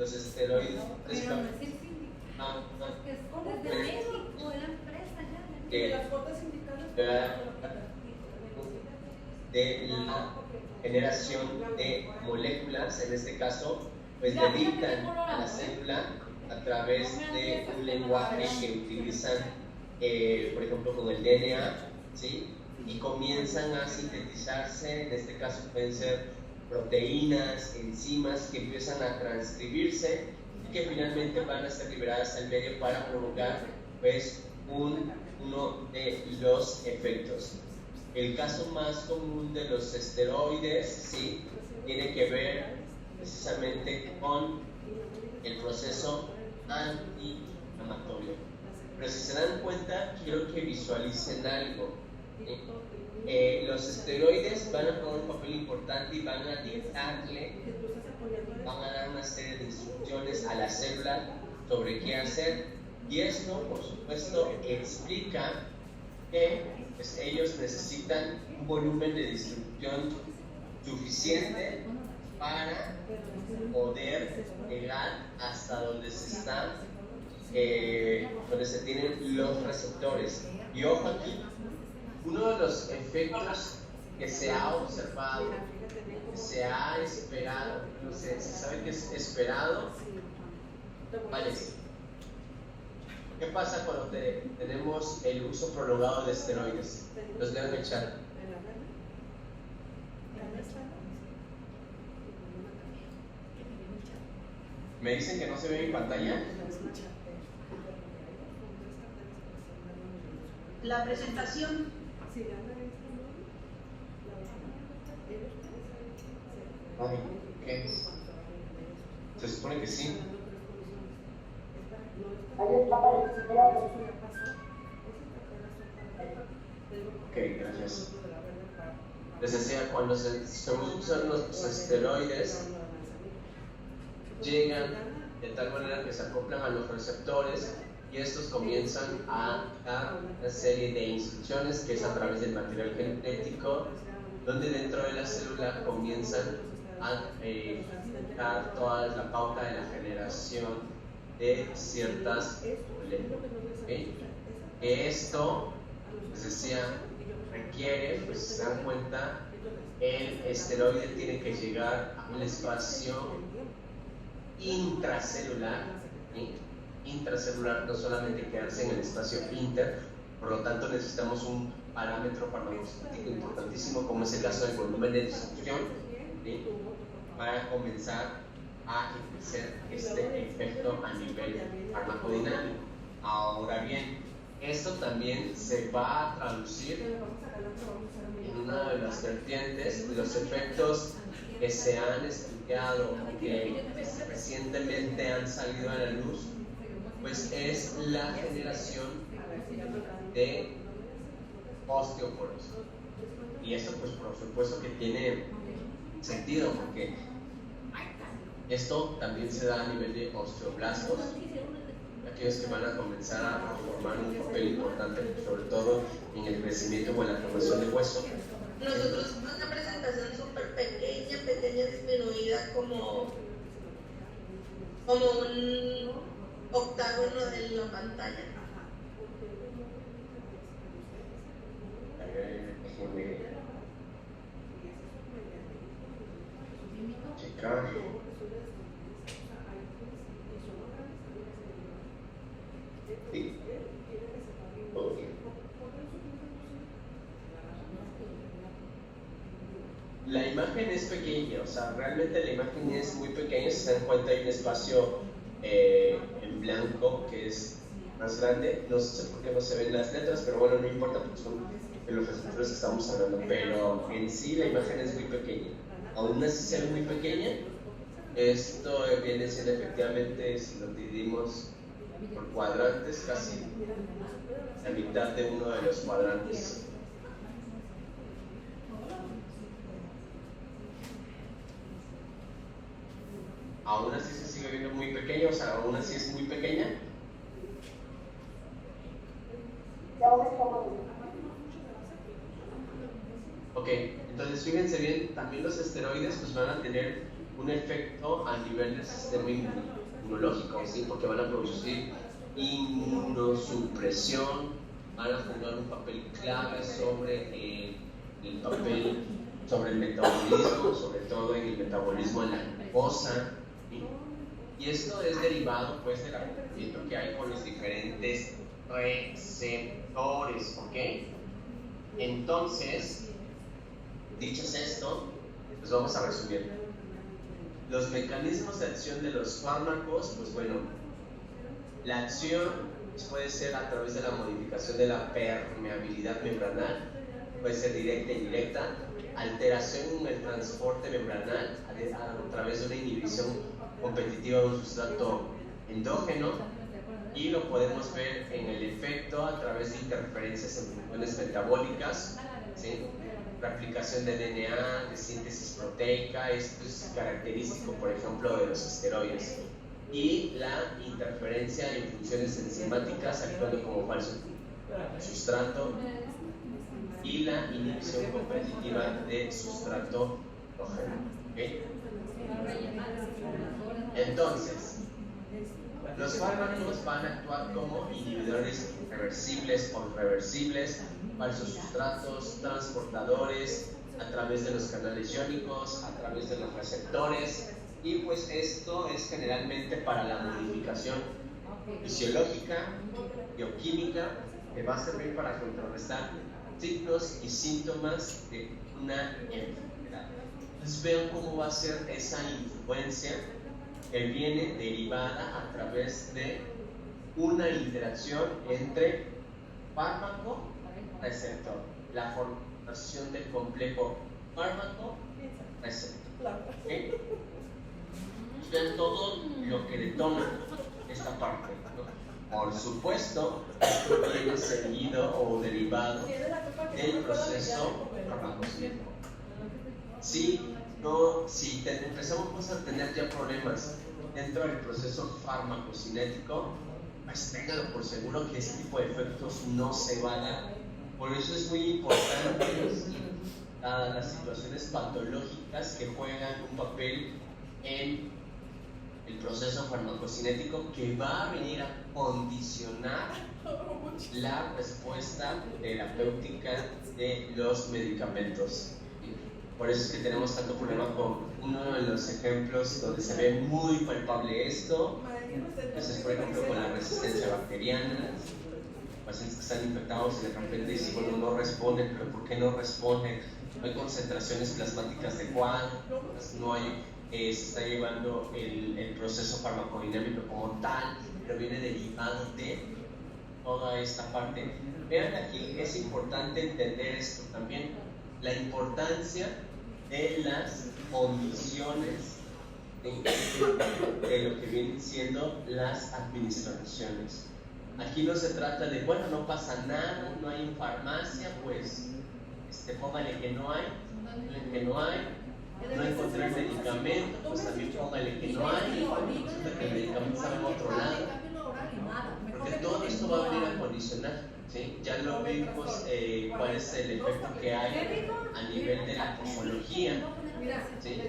los esteroides. Pero no es el síndico. Porque es de México, la empresa ya. De las cuotas sindicales. De la generación de moléculas, en este caso, pues debilitan a la célula a través de un lenguaje que utilizan, por ejemplo, con el DNA, ¿sí? Y comienzan a sintetizarse, en este caso pueden ser proteínas, enzimas que empiezan a transcribirse y que finalmente van a ser liberadas al medio para provocar, pues, uno de los efectos. El caso más común de los esteroides, sí, tiene que ver precisamente con el proceso antiinflamatorio. Pero si se dan cuenta, quiero que visualicen algo. Los esteroides van a jugar un papel importante y van a dictarle, van a dar una serie de instrucciones a la célula sobre qué hacer. Y esto, por supuesto, explica que pues, ellos necesitan un volumen de distribución suficiente para poder llegar hasta donde se está, donde se tienen los receptores. Y ojo aquí, uno de los efectos que se ha observado, que se ha esperado, no sé, se sabe que es esperado, vale. ¿Qué pasa cuando tenemos el uso prolongado de esteroides? Los leo en el chat. ¿Me dicen que no se ve en pantalla? La presentación. Ay, ¿qué es? Se supone que sí. Ok, gracias. Les decía, cuando se usan los esteroides, llegan de tal manera que se acoplan a los receptores y estos comienzan a dar una serie de instrucciones que es a través del material genético, donde dentro de la célula comienzan a dar toda la pauta de la generación de ciertas moléculas. ¿Okay? Esto, les decía, requiere, pues si se dan cuenta, el esteroide tiene que llegar a un espacio intracelular, ¿sí? Intracelular, no solamente quedarse en el espacio inter, por lo tanto necesitamos un parámetro farmacéutico importantísimo como es el caso del volumen de distribución, ¿sí? Para comenzar a ejercer este efecto a nivel farmacodinámico. Ahora bien, esto también se va a traducir en una de las vertientes de los efectos que se han estudiado, que recientemente han salido a la luz, pues es la generación de osteoporosis. Y esto pues por supuesto que tiene sentido, porque esto también se da a nivel de osteoblastos, aquellos que van a comenzar a formar un papel importante, sobre todo en el crecimiento o en la formación de hueso. Nosotros una presentación súper pequeña, disminuida, como un octágono de la pantalla. Checar. Sí. Okay. La imagen es pequeña, o sea, realmente la imagen es muy pequeña. Si se dan cuenta, hay un espacio en blanco que es más grande. No sé por qué no se ven las letras, pero bueno, no importa porque son de los receptores que estamos hablando. Pero en sí la imagen es muy pequeña. Aún así ser muy pequeña, esto viene siendo efectivamente, si lo dividimos por cuadrantes, casi la mitad de uno de los cuadrantes. Aún así se sigue viendo muy pequeño, o sea, aún así es muy pequeña. Ok, entonces fíjense bien también los esteroides pues van a tener un efecto a nivel del sistema inmunológico, ¿sí? Porque van a producir inmunosupresión, van a jugar un papel clave sobre el metabolismo, sobre todo en el metabolismo en la glucosa, ¿sí? Y esto es derivado pues del agotamiento que hay con los diferentes receptores, ¿ok? Entonces, dicho esto, pues vamos a resumir. Los mecanismos de acción de los fármacos, pues bueno, la acción puede ser a través de la modificación de la permeabilidad membranal, puede ser directa e indirecta, alteración en el transporte membranal a través de una inhibición competitiva de un sustrato endógeno, y lo podemos ver en el efecto a través de interferencias en funciones metabólicas, ¿sí? Replicación de DNA, de síntesis proteica. Esto es característico, por ejemplo, de los esteroides, y la interferencia en funciones enzimáticas actuando como falso sustrato, y la inhibición competitiva de sustrato endógeno, ¿okay? Entonces, los fármacos van a actuar como inhibidores reversibles o irreversibles, falsos sustratos, transportadores, a través de los canales iónicos, a través de los receptores, y pues esto es generalmente para la modificación fisiológica, bioquímica, que va a servir para contrarrestar signos y síntomas de una enfermedad. Entonces vean cómo va a ser esa influencia que viene derivada a través de una interacción entre fármaco-receptor, la formación del complejo fármaco-receptor. ¿Okay? Vean todo lo que detona esta parte, ¿no? Por supuesto, esto viene seguido o derivado del proceso farmacocinético. Si empezamos a tener ya problemas dentro del proceso farmacocinético, pues ténganlo por seguro que este tipo de efectos no se van a dar. Por eso es muy importante las situaciones patológicas que juegan un papel en el proceso farmacocinético, que va a venir a condicionar la respuesta terapéutica de los medicamentos. Por eso es que tenemos tanto problema con uno de los ejemplos donde se ve muy palpable esto. Entonces, por ejemplo, con la resistencia bacteriana, pacientes que están infectados y de repente dicen, bueno, no responden, pero ¿por qué no responden? No hay concentraciones plasmáticas adecuadas, no hay, se está llevando el proceso farmacodinámico como tal, pero viene derivado de toda esta parte. Vean aquí, es importante entender esto también, la importancia de las condiciones de lo que vienen siendo las administraciones. Aquí no se trata de, bueno, no pasa nada, no hay en farmacia, pues póngale que no hay, no encontré el medicamento, pues también póngale que no hay, resulta que el medicamento está en otro lado, porque todo esto va a venir a condicionar, ¿sí? Ya lo vimos cuál es el efecto que hay a nivel de la posología, ¿sí?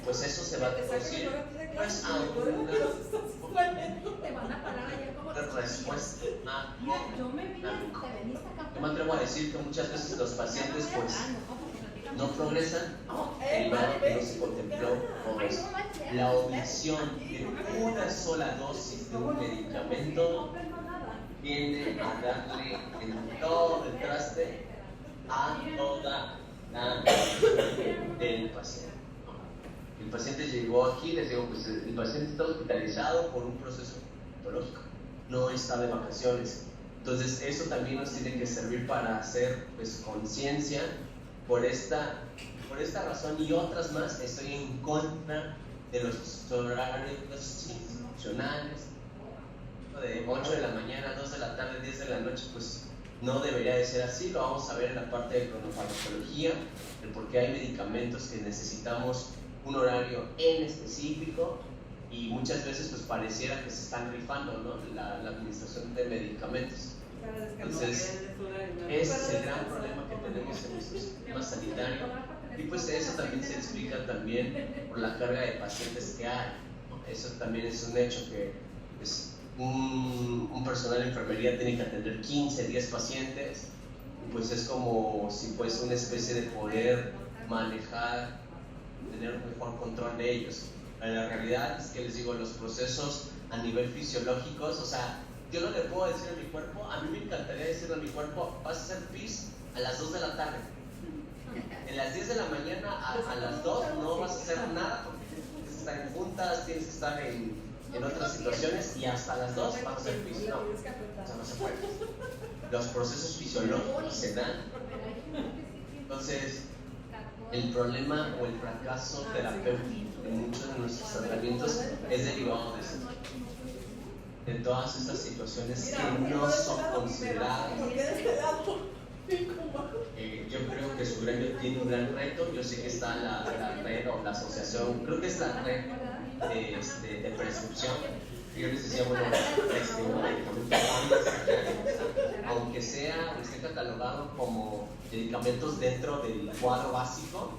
Pues eso se va a traducir pues a una respuesta. Yo me atrevo a decir que muchas veces los pacientes pues no progresan derivado que no se contempló con eso. La omisión de una sola dosis de un medicamento viene a darle en todo el traste a toda la del paciente. El paciente llegó aquí, les digo, pues el paciente está hospitalizado por un proceso patológico, no está de vacaciones. Entonces eso también nos tiene que servir para hacer pues conciencia. Por esta razón y otras más, estoy en contra de los horarios institucionales de 8 de la mañana, 2 de la tarde, 10 de la noche, pues no debería de ser así. Lo vamos a ver en la parte de cronofarmacología, el por qué hay medicamentos que necesitamos un horario en específico, y muchas veces pues pareciera que se están rifando, ¿no? la administración de medicamentos. Entonces, ese es el gran problema que tenemos en nuestro sistema sanitario, Y pues eso también se explica también por la carga de pacientes que hay, ¿no? Eso también es un hecho que pues, un personal de enfermería tiene que atender 15, 10 pacientes, y pues es como si fuese una especie de poder manejar, tener un mejor control de ellos. Pero la realidad es que les digo, los procesos a nivel fisiológicos, o sea, yo no le puedo decir a mi cuerpo, a mí me encantaría decirle a mi cuerpo, vas a hacer pis a las 2 de la tarde. En las 10 de la mañana a las 2 no vas a hacer nada porque tienes que estar en juntas, tienes que estar en otras situaciones y hasta las 2 vas a hacer pis. No, o sea, no se puede. Los procesos fisiológicos se dan. Entonces, el problema o el fracaso terapéutico en muchos de nuestros tratamientos es derivado de eso, de todas estas situaciones que no son consideradas. Yo creo que su gremio tiene un gran reto. Yo sé que está la red o la asociación, creo que es la red de prescripción. Yo les decía, bueno, un medicamento aunque sea o esté catalogado como medicamentos dentro del cuadro básico,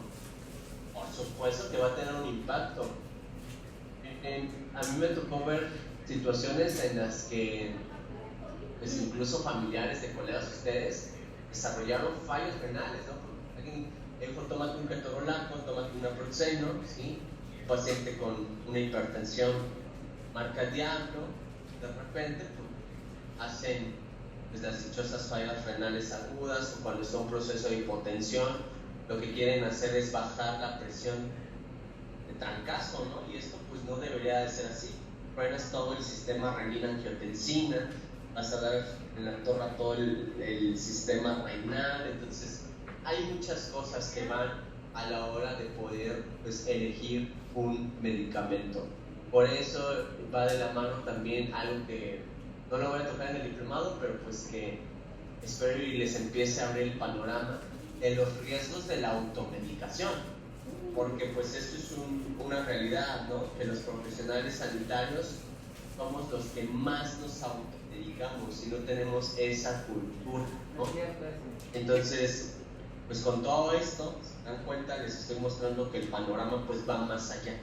por supuesto que va a tener un impacto. A mí me tocó ver situaciones en las que pues, incluso familiares de colegas de ustedes desarrollaron fallos renales, ¿no? Alguien dijo, tómate un ketorolaco, tómate un naproxeno, ¿sí? Un paciente con una hipertensión marca diablo, de repente pues, hacen pues, las dichosas fallas renales agudas, o cuando está un proceso de hipotensión, lo que quieren hacer es bajar la presión de trancazo, ¿no? Y esto pues no debería de ser así. Frenas todo el sistema renina-angiotensina, vas a dar en la torre a todo el sistema renal. Entonces hay muchas cosas que van a la hora de poder pues, elegir un medicamento. Por eso va de la mano también algo que no lo voy a tocar en el diplomado, pero pues que espero y les empiece a abrir el panorama de los riesgos de la automedicación, porque pues esto es una realidad, ¿no? Que los profesionales sanitarios somos los que más nos automedicamos y no tenemos esa cultura, ¿no? Entonces, pues con todo esto, se dan cuenta, les estoy mostrando que el panorama pues va más allá.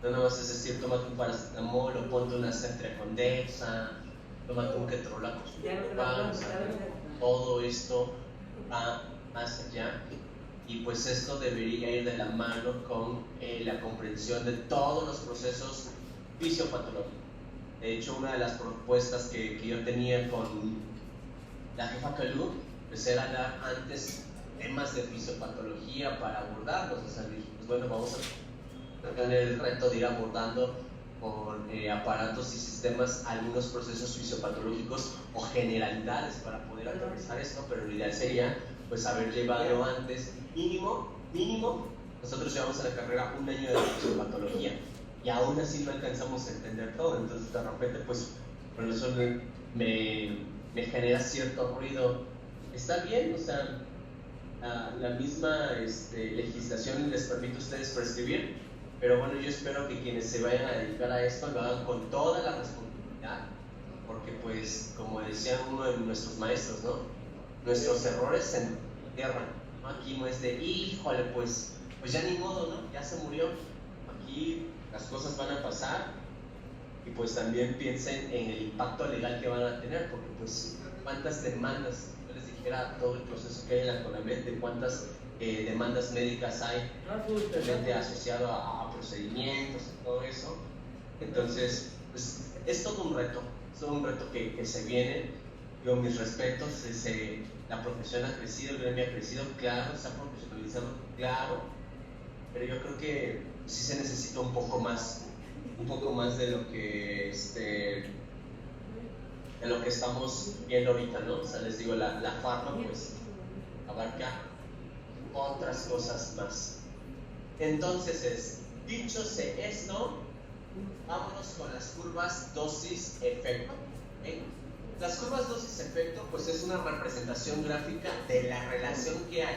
No nada más es decir, tómate un paracetamol o ponte una ceftriacondexa, tómate un ketorolaco, todo esto va más allá. Y pues esto debería ir de la mano con la comprensión de todos los procesos fisiopatológicos. De hecho, una de las propuestas que yo tenía con la jefa Calú pues era dar antes temas de fisiopatología para abordarlos. O sea, pues bueno, vamos a tener el reto de ir abordando con aparatos y sistemas algunos procesos fisiopatológicos o generalidades para poder aterrizar esto, pero lo ideal sería pues haber llevado antes mínimo, nosotros llevamos a la carrera un año de fisiopatología y aún así no alcanzamos a entender todo. Entonces de repente pues por eso me genera cierto ruido. Está bien, o sea, la misma legislación les permite a ustedes prescribir, pero bueno, yo espero que quienes se vayan a dedicar a esto lo hagan con toda la responsabilidad, porque pues como decía uno de nuestros maestros, ¿no? Nuestros errores se entierran, ¿no? Aquí no es de, híjole, pues ya ni modo, ¿no? Ya se murió. Aquí las cosas van a pasar y pues también piensen en el impacto legal que van a tener, porque pues cuántas demandas, yo les dijera todo el proceso que hay en la CONAMED, de cuántas demandas médicas hay realmente asociado a procedimientos y todo eso. Entonces pues, es todo un reto que se viene. Yo mis respetos, la profesión ha crecido, el gremio ha crecido, claro, se ha profesionalizado, claro, pero yo creo que sí se necesita un poco más de lo que estamos viendo ahorita, ¿no? O sea, les digo, la farma pues abarca otras cosas más. Entonces dicho esto, vámonos con las curvas dosis-efecto. Las curvas dosis-efecto pues es una representación gráfica de la relación que hay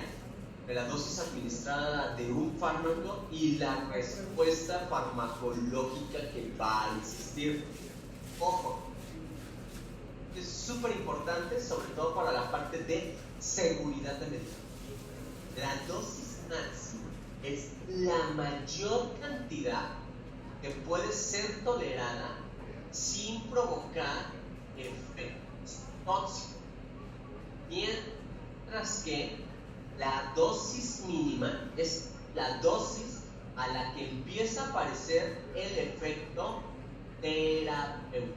de la dosis administrada de un fármaco y la respuesta farmacológica que va a existir. Ojo, es súper importante, sobre todo para la parte de seguridad de medicamentos. La dosis máxima es la mayor cantidad que puede ser tolerada sin provocar efectos tóxicos, mientras que la dosis mínima es la dosis a la que empieza a aparecer el efecto terapéutico.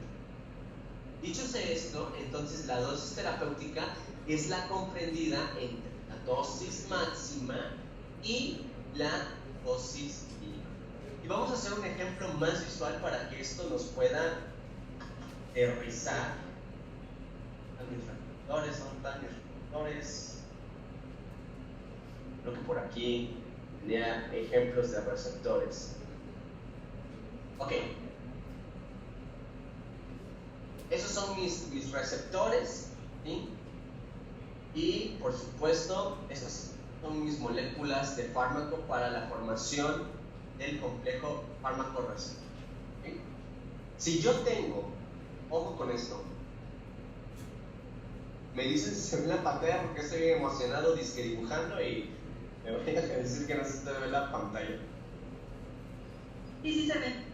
Dicho esto, entonces la dosis terapéutica es la comprendida entre la dosis máxima y la dosis mínima. Y vamos a hacer un ejemplo más visual para que esto nos pueda aterrizar. Mis reflectores son tan reflectores. Creo que por aquí tenía ejemplos de receptores. Ok. Esos son mis receptores, ¿sí? Y por supuesto, esas son mis moléculas de fármaco para la formación del complejo fármaco-receptor. ¿Sí? Si yo tengo, ojo con esto, me dicen si se ve la pantalla porque estoy bien emocionado disque dibujando y me voy a decir que no se ve la pantalla. Sí se ve.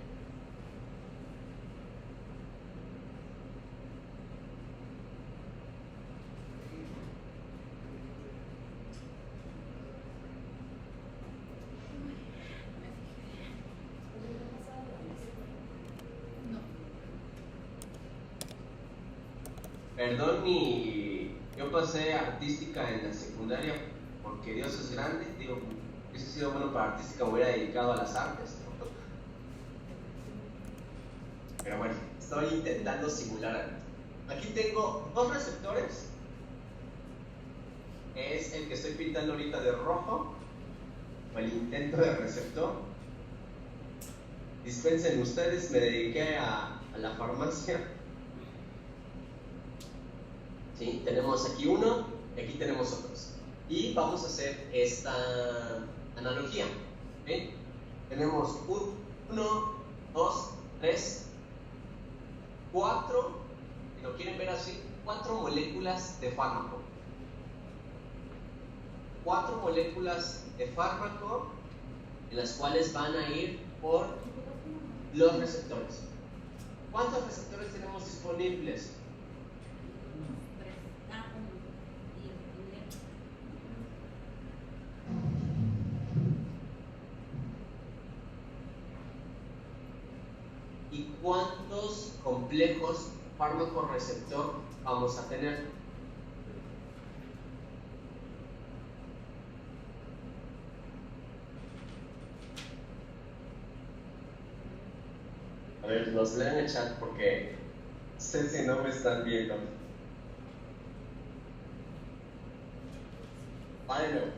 Perdón, yo pasé artística en la secundaria porque Dios es grande. Digo, si hubiese sido bueno para artística, me hubiera dedicado a las artes, ¿no? Pero bueno, estoy intentando simular algo. Aquí tengo dos receptores. Es el que estoy pintando ahorita de rojo, o el intento de receptor. Dispensen ustedes, me dediqué a la farmacia. ¿Sí? Tenemos aquí uno y aquí tenemos otros. Y vamos a hacer esta analogía. ¿Sí? Tenemos 1, 2, 3, 4, si lo quieren ver así, 4 moléculas de fármaco. 4 moléculas de fármaco en las cuales van a ir por los receptores. ¿Cuántos receptores tenemos disponibles? ¿Y cuántos complejos fármaco-receptor vamos a tener? A ver, los leo en el chat porque sé si no me están viendo. I know.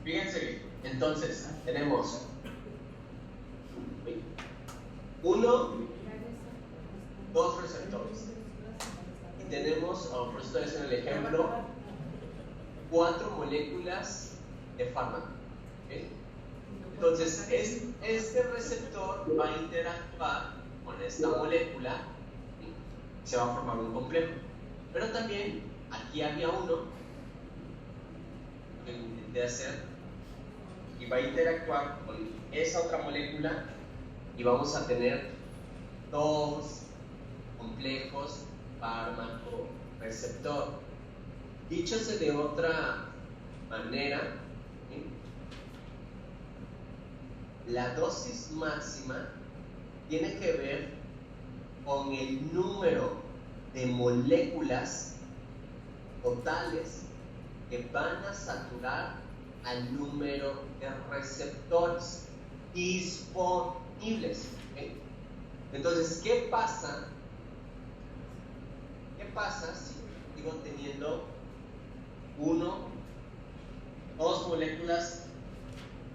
Fíjense, entonces tenemos 1, 2 receptores y tenemos, por esto es en el ejemplo, 4 moléculas de fármaco. ¿Okay? Entonces este receptor va a interactuar con esta molécula y se va a formar un complejo. Pero también aquí había uno que intenté hacer y va a interactuar con esa otra molécula y vamos a tener 2 complejos fármaco-receptor. Díchose de otra manera, ¿sí? La dosis máxima tiene que ver con el número de moléculas totales que van a saturar al número de receptores disponibles. ¿Okay? Entonces, ¿qué pasa si sigo teniendo 2 moléculas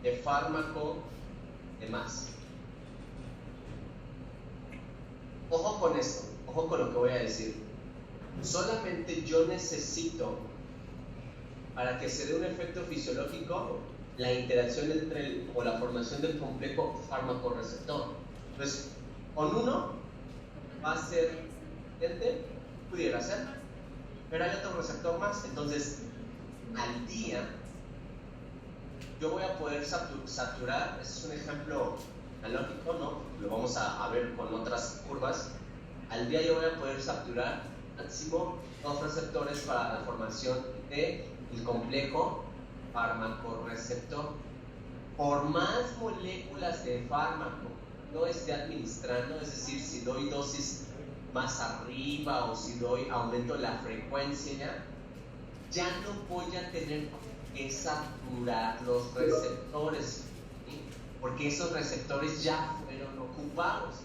de fármaco de más? Ojo con esto, ojo con lo que voy a decir. Solamente yo necesito, para que se dé un efecto fisiológico, la interacción o la formación del complejo fármaco-receptor. Entonces, con uno va a ser pudiera ser, pero hay otro receptor más. Entonces, al día yo voy a poder saturar, ese es un ejemplo analógico, ¿no? Lo vamos a ver con otras curvas. Al día yo voy a poder saturar máximo 2 receptores para la formación del complejo fármaco-receptor. Por más moléculas de fármaco yo esté administrando, es decir, si doy dosis más arriba o si doy aumento la frecuencia, ya no voy a tener que saturar los receptores, ¿sí? Porque esos receptores ya fueron ocupados.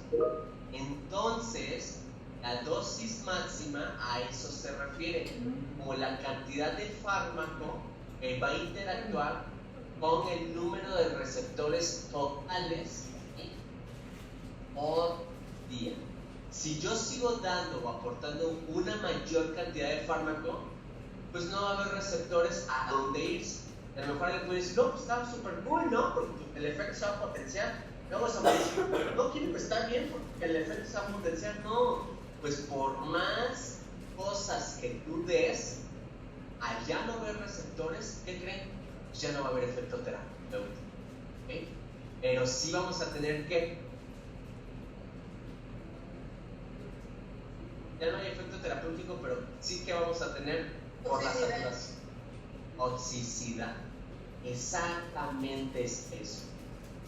Entonces, la dosis máxima a eso se refiere, como la cantidad de fármaco que va a interactuar con el número de receptores totales, ¿sí? Por día. Si yo sigo dando o aportando una mayor cantidad de fármaco, pues no va a haber receptores a donde irse. A lo mejor alguien puede decir, no, pues está súper cool, ¿no? Porque el efecto se va a potenciar. Luego se va a decir, no, quiero que está bien porque el efecto se va a potenciar. No, pues por más cosas que tú des, allá no va a haber receptores, ¿qué creen? Pues ya no va a haber efecto terapéutico, ¿okay? Pero sí vamos a tener que... Ya no hay efecto terapéutico, pero sí que vamos a tener por la saturación. Toxicidad. Exactamente es eso.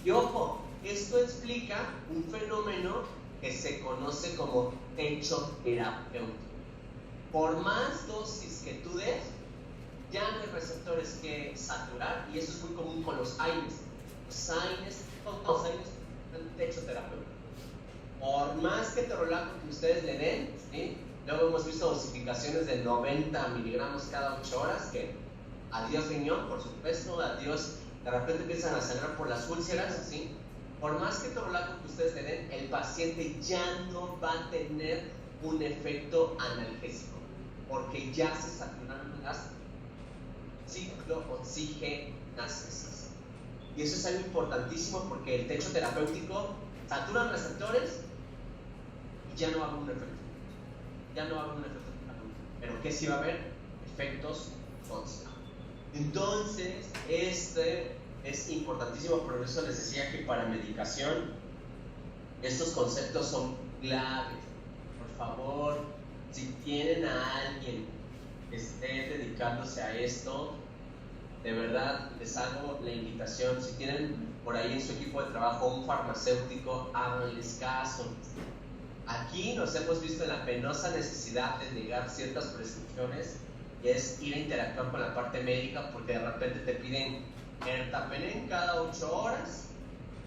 Y ojo, esto explica un fenómeno que se conoce como techo terapéutico. Por más dosis que tú des, ya no hay receptores que saturar, y eso es muy común con los AINES. Los AINEs son techo terapéutico. Por más que ketorolaco que ustedes le den, ¿sí? Luego hemos visto dosificaciones de 90 miligramos cada 8 horas, que adiós riñón, por supuesto, adiós, de repente empiezan a sangrar por las úlceras, ¿sí? Por más que ketorolaco que ustedes le den, el paciente ya no va a tener un efecto analgésico, porque ya se saturaron las ciclooxigenasas. Y eso es algo importantísimo, porque el techo terapéutico saturan receptores y ya no va a haber un efecto. Ya no va a haber un efecto terapéutico. Pero ¿qué sí va a haber? Efectos tóxicos. Entonces, este es importantísimo, por eso les decía que para medicación estos conceptos son claves. Por favor, si tienen a alguien que esté dedicándose a esto, de verdad les hago la invitación. Si tienen por ahí en su equipo de trabajo un farmacéutico, háganles caso. Aquí nos hemos visto en la penosa necesidad de negar ciertas prescripciones, y es ir a interactuar con la parte médica, porque de repente te piden ertapenem cada 8 horas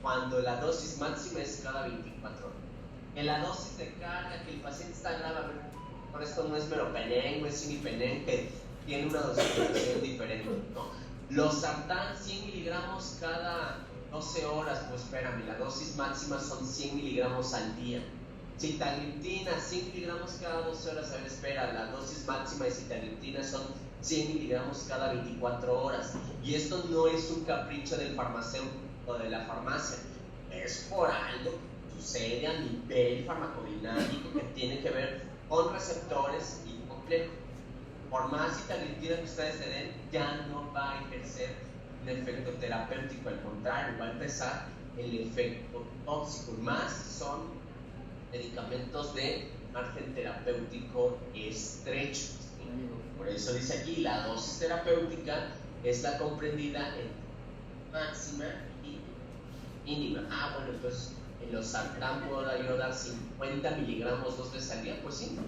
cuando la dosis máxima es cada 24 horas. En la dosis de carga, que el paciente está grave, por esto no es meropenem, no es imipenem, que tiene una dosificación diferente, ¿no? Los sartán 100 miligramos cada 12 horas, pues espérame, la dosis máxima son 100 miligramos al día. Sitagliptina, 100 miligramos cada 12 horas, a ver, espera, la dosis máxima de sitagliptina son 100 miligramos cada 24 horas. Y esto no es un capricho del farmacéutico o de la farmacia, es por algo que sucede a nivel farmacodinámico que tiene que ver con receptores y complejo. Por más sitagliptina que ustedes le den, ya no va a ejercer un efecto terapéutico, al contrario, va a empezar el efecto tóxico, y más son medicamentos de margen terapéutico estrecho, ¿sí? Por eso dice aquí, la dosis terapéutica es la comprendida entre máxima y mínima. Bueno, entonces en los sartán puedo yo dar 50 miligramos 2 veces al día, pues sí.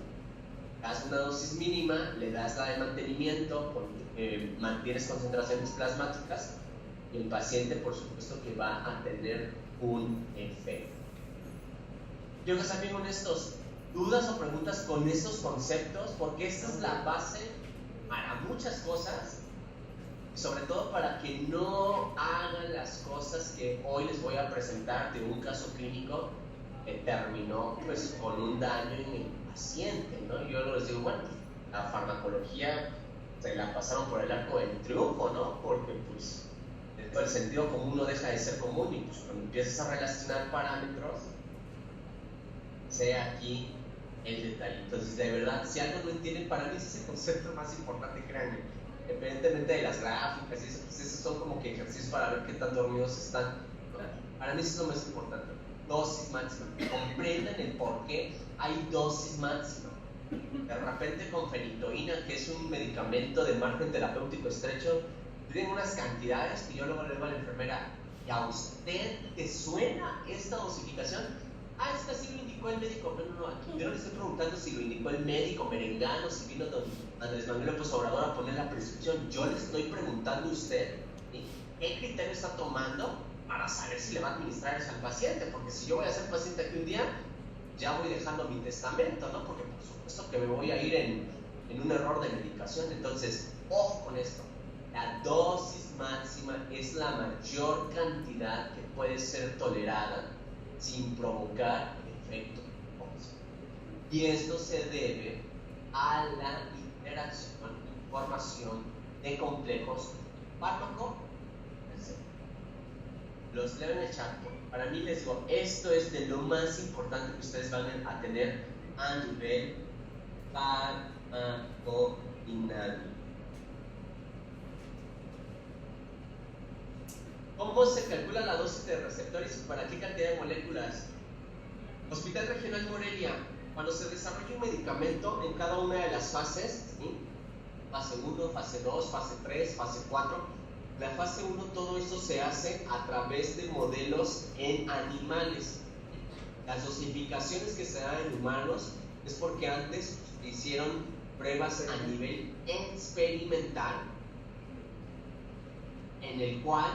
Das una dosis mínima, le das la de mantenimiento, porque mantienes concentraciones plasmáticas, y el paciente, por supuesto, que va a tener un efecto. Yo que sean bien honestos, dudas o preguntas con estos conceptos, porque esta es la base para muchas cosas, sobre todo para que no hagan las cosas que hoy les voy a presentar de un caso clínico que terminó pues con un daño en el paciente, ¿no? Yo les digo, bueno, la farmacología se la pasaron por el arco del triunfo, ¿no? Porque pues el sentido común no deja de ser común, y pues cuando empiezas a relacionar parámetros, sea aquí el detalle. Entonces, de verdad, si algo no entienden, para mí ese es el concepto más importante, créanme. Independientemente de las gráficas y eso, pues esos son como que ejercicios para ver qué tan dormidos están. Para mí eso es lo más importante. Dosis máxima. Comprendan el por qué hay dosis máxima. De repente con fenitoína, que es un medicamento de margen terapéutico estrecho, tienen unas cantidades que yo luego le digo a la enfermera: ¿y a usted te suena esta dosificación? Ah, es que así lo indicó el médico. No, aquí yo no le estoy preguntando si lo indicó el médico merengano, si vino don Andrés Manuel López Obrador a poner la prescripción. Yo le estoy preguntando a usted, ¿sí?, qué criterio está tomando para saber si le va a administrar eso al paciente. Porque si yo voy a ser paciente aquí un día, ya voy dejando mi testamento, ¿no? Porque por supuesto que me voy a ir en un error de medicación. Entonces, ojo con esto. La dosis máxima es la mayor cantidad que puede ser tolerada sin provocar efecto tóxico. Y esto se debe a la interacción, información de complejos fármaco. Los leo en el chat. Para mí, les digo, esto es de lo más importante que ustedes van a tener a nivel farmacodinámico. ¿Cómo se calcula la dosis de receptores y para qué cantidad de moléculas? Hospital Regional Morelia, cuando se desarrolla un medicamento en cada una de las fases, ¿sí?, fase 1, fase 2, fase 3, fase 4, la fase 1, todo eso se hace a través de modelos en animales. Las dosificaciones que se dan en humanos es porque antes hicieron pruebas a nivel experimental, en el cual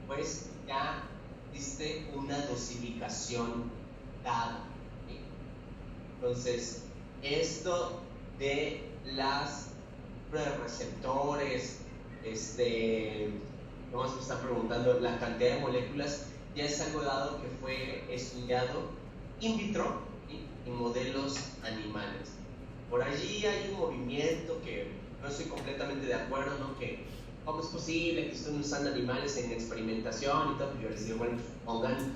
pues ya diste una dosificación dada, ¿sí? Entonces, esto de las receptores, ¿cómo se me está preguntando? La cantidad de moléculas ya es algo dado que fue estudiado in vitro, ¿sí?, en modelos animales. Por allí hay un movimiento que no estoy completamente de acuerdo, ¿no? Que ¿cómo es posible que estén usando animales en experimentación y todo? Yo les digo, bueno, pongan,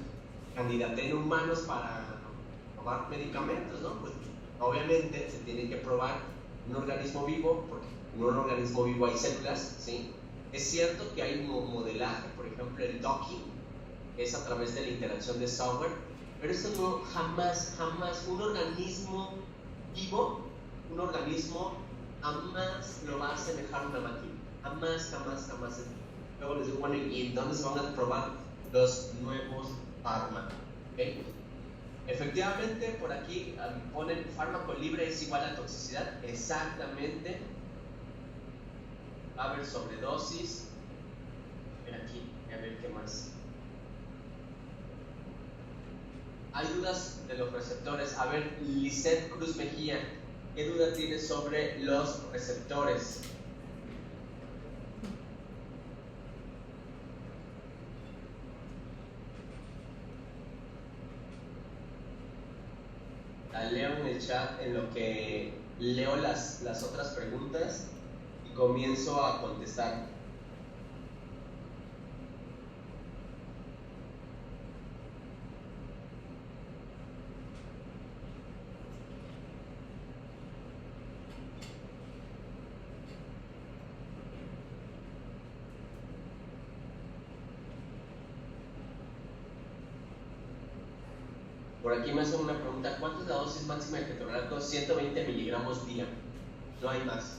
candidaten humanos para probar medicamentos, ¿no? Pues obviamente se tiene que probar un organismo vivo, porque en un organismo vivo hay células, ¿sí? Es cierto que hay un modelaje, por ejemplo, el docking, que es a través de la interacción de software, pero eso no, jamás, un organismo vivo, un organismo jamás lo va a asemejar a una máquina. Jamás. Luego les digo, bueno, ¿y en dónde se van a probar los nuevos fármacos? ¿Okay? Efectivamente, por aquí ponen fármaco libre es igual a toxicidad. Exactamente. Va a haber sobredosis. Ven aquí, a ver qué más. Hay dudas de los receptores. A ver, Lisette Cruz Mejía, ¿qué duda tienes sobre los receptores? Leo en el chat en lo que leo las otras preguntas y comienzo a contestar. Por aquí me hacen una pregunta: ¿cuánto es la dosis máxima de ketorolaco? 120 miligramos día. No hay más.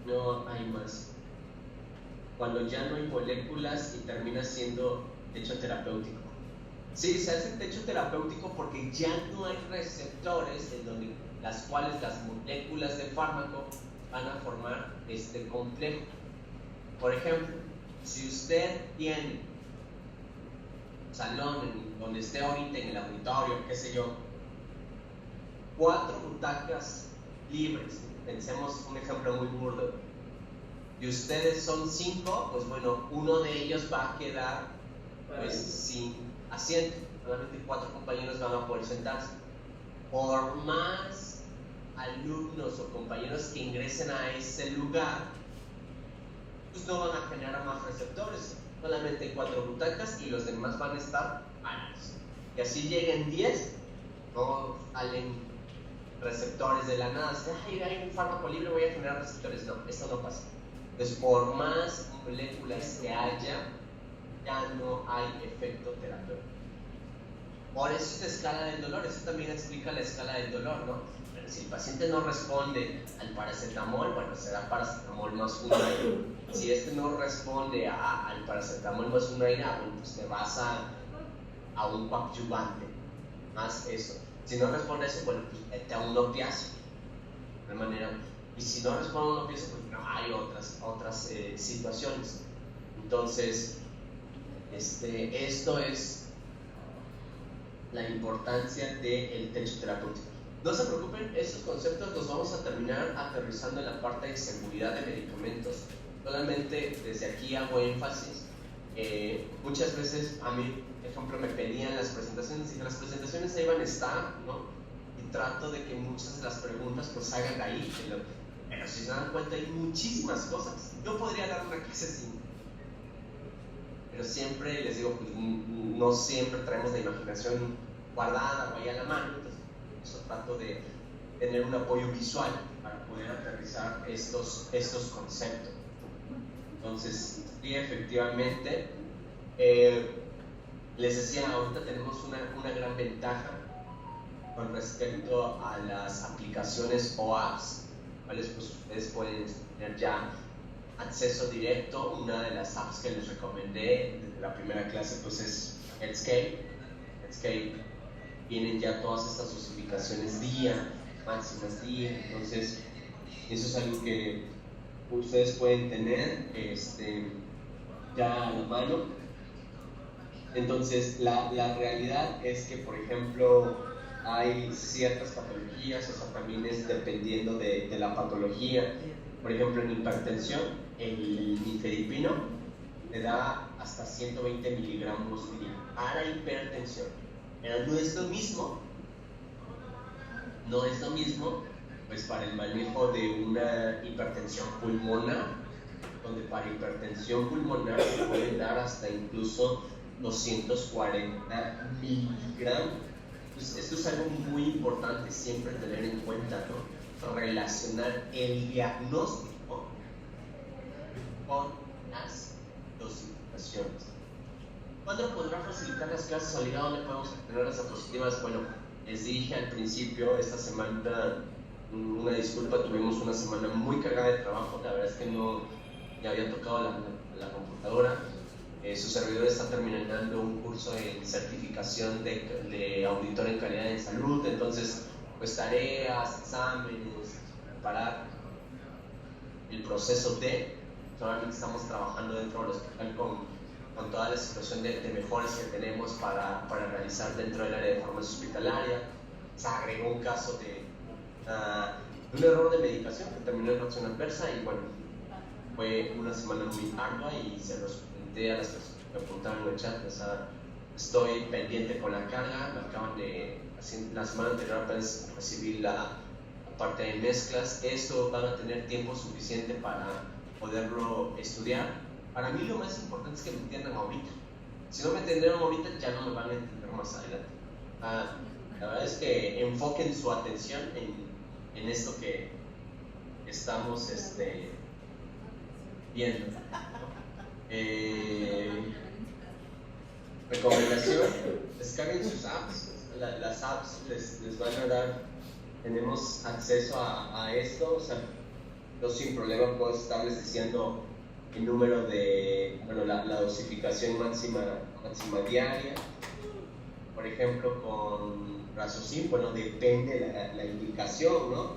No hay más. Cuando ya no hay moléculas y termina siendo techo terapéutico. Sí, se hace techo terapéutico porque ya no hay receptores en donde las cuales las moléculas del fármaco van a formar este complejo. Por ejemplo, si usted tiene salón donde esté ahorita, en el auditorio, qué sé yo, 4 butacas libres, pensemos un ejemplo muy burdo, y ustedes son 5, pues bueno, uno de ellos va a quedar pues sin asiento, solamente 4 compañeros van a poder sentarse. Por más alumnos o compañeros que ingresen a ese lugar, pues no van a generar más receptores. solamente hay 4 butacas y los demás van a estar parados. Y así lleguen 10, no salen receptores de la nada, hay un fármaco libre, voy a generar receptores. No, esto no pasa. Entonces, por más moléculas que haya, ya no hay efecto terapéutico. Por eso es la escala del dolor, eso también explica la escala del dolor, ¿no? Pero si el paciente no responde al paracetamol, bueno, será paracetamol más un aire. Si este no responde al paracetamol más un aire, bueno, pues te vas a un coadyuvante, más eso. Si no responde a eso, bueno, pues vete a un opiáceo, de manera. Y si no responde a un opiáceo, pues no, hay otras situaciones. Entonces, esto es la importancia del techo terapéutico. No se preocupen, estos conceptos los vamos a terminar aterrizando en la parte de seguridad de medicamentos. Solamente desde aquí hago énfasis. Muchas veces a mí, por ejemplo, me pedían las presentaciones y que las presentaciones ahí van a estar, ¿no? Y trato de que muchas de las preguntas pues salgan de ahí. Pero si se dan cuenta, hay muchísimas cosas. Yo podría dar una clase sin. Pero siempre les digo, pues, no siempre traemos la imaginación guardada o ahí a la mano. Entonces, eso trato de tener un apoyo visual para poder aterrizar estos conceptos. Entonces, sí, efectivamente, les decía, ahorita tenemos una gran ventaja con respecto a las aplicaciones o apps, cuales pues ustedes pueden tener ya acceso directo. Una de las apps que les recomendé desde la primera clase pues es Headscape. Headscape vienen ya todas estas dosificaciones día, máximas día, entonces eso es algo que ustedes pueden tener ya a la mano. Entonces la realidad es que, por ejemplo, hay ciertas patologías, o sea, también es dependiendo de la patología. Por ejemplo, en hipertensión, el nifedipino le da hasta 120 miligramos para hipertensión. Pero no es lo mismo pues para el manejo de una hipertensión pulmonar, donde para hipertensión pulmonar se pueden dar hasta incluso 240 miligramos. Pues esto es algo muy importante siempre tener en cuenta, ¿no? Relacionar el diagnóstico con las dosificaciones. ¿Cuándo podrá facilitar las clases al hígado? ¿Dónde podemos tener las diapositivas? Bueno, les dije al principio, esta semana, una disculpa, tuvimos una semana muy cargada de trabajo. La verdad es que no me había tocado la computadora. Su servidor está terminando un curso en certificación de auditor en calidad en salud, entonces pues tareas, exámenes, preparar el proceso solamente estamos trabajando dentro del hospital con toda la situación de mejoras que tenemos para realizar dentro del área de farmacia hospitalaria. Se agregó un caso de un error de medicación que terminó en reacción adversa y bueno, fue una semana muy ardua y se los comenté a las personas que me apuntaron en el chat. O sea, estoy pendiente con la carga, me acaban la semana anterior apenas recibí la parte de mezclas. Esto van a tener tiempo suficiente para poderlo estudiar. Para mí lo más importante es que me entiendan ahorita. Si no me entendieron ahorita, ya no me van a entender más adelante. La verdad es que enfoquen su atención en esto que estamos viendo. Recomendación: descarguen sus apps. Las apps les van a dar, tenemos acceso a esto. O sea, yo sin problema puedo estarles diciendo el número la dosificación máxima diaria. Por ejemplo, con Prazosin, bueno, depende la indicación, ¿no?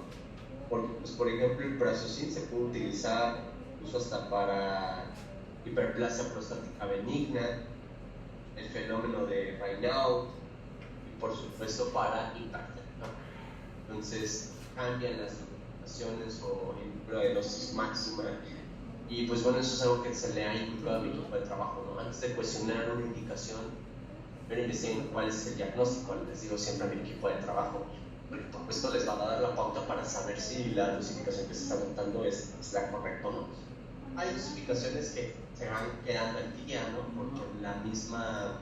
Porque, pues, por ejemplo, el Prazosin se puede utilizar incluso hasta para hiperplasia prostática benigna, el fenómeno de Raynaud y, por supuesto, para hipertensión, ¿no? Entonces, cambian las indicaciones o el número de dosis máxima. Y pues bueno, eso es algo que se le ha inculcado a mi equipo de trabajo, ¿no? Antes de cuestionar una indicación, pero investiguen cuál es el diagnóstico. Les digo siempre a mi equipo de trabajo, porque por supuesto les va a dar la pauta para saber si la dosificación que se está adoptando es la correcta o no. hay dosificaciones que se van quedando al día, ¿no? Porque la misma,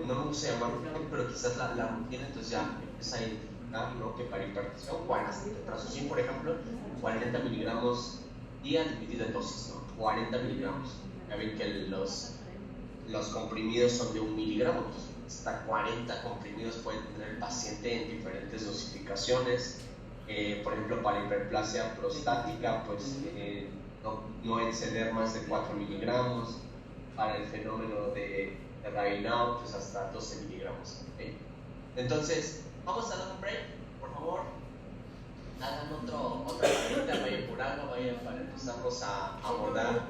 no me gusta llamarlo, pero quizás la rutina, entonces ya empieza a identificar, ¿no? Que para hipertensión, trazocin, por ejemplo, 40 miligramos día dividido en dosis, ¿no? 40 miligramos. Ya ven que los comprimidos son de 1 miligramo, hasta 40 comprimidos puede tener el paciente en diferentes dosificaciones. Por ejemplo, para hiperplasia prostática, pues no exceder más de 4 miligramos. Para el fenómeno de Raynaud, pues hasta 12 miligramos. ¿Okay? Entonces, vamos a dar un break, por favor. Hagan otra varita, vayan por agua, vayan para empezarnos a abordar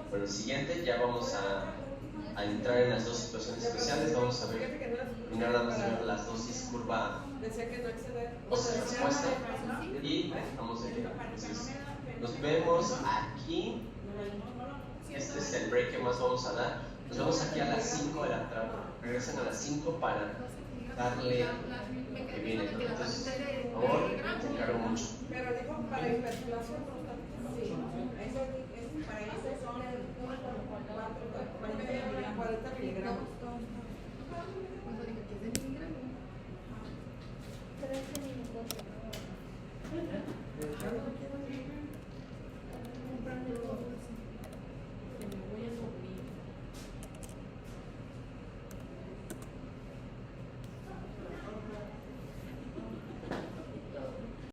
con el siguiente. Ya vamos a entrar en las dos situaciones especiales. Vamos a ver, nada más ver las dosis curva respuesta y vamos a ver. Entonces, nos vemos aquí. Este es el break que más vamos a dar. Nos vemos aquí a las 5 de la tarde. Regresan a las 5 para darle lo que viene. Entonces, por favor, te encargo mucho. Pero digo para hiperplasia prostática. Sí.